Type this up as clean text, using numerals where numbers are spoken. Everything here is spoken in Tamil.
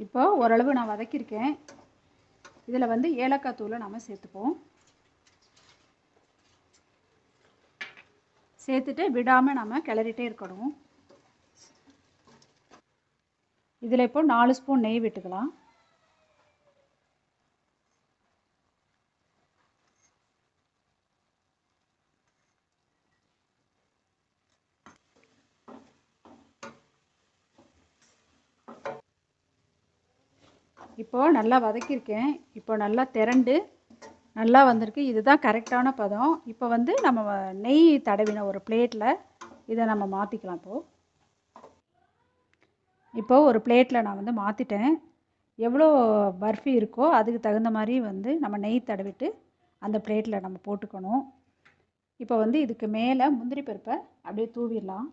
இப்போ ஓரளவு நான் வதக்கியிருக்கேன். இதில் வந்து ஏலக்காய் தூளை நம்ம சேர்த்துப்போம். சேர்த்துட்டு விடாமல் நம்ம கிளறிட்டே இருக்கணும். இதில் இப்போ 4 ஸ்பூன் நெய் விட்டுக்கலாம். இப்போது நல்லா வதக்கியிருக்கேன். இப்போ நல்லா திரண்டு நல்லா வந்திருக்கு. இதுதான் கரெக்டான பதம். இப்போ வந்து நம்ம நெய் தடவின ஒரு பிளேட்டில் இதை நம்ம மாற்றிக்கலாம். இப்போது ஒரு பிளேட்டில் நான் வந்து மாற்றிட்டேன். எவ்வளோ பர்ஃபி இருக்கோ அதுக்கு தகுந்த மாதிரி வந்து நம்ம நெய் தடவிட்டு அந்த பிளேட்டில் நம்ம போட்டுக்கணும். இப்போ வந்து இதுக்கு மேலே முந்திரி பருப்பை அப்படியே தூவிடலாம்.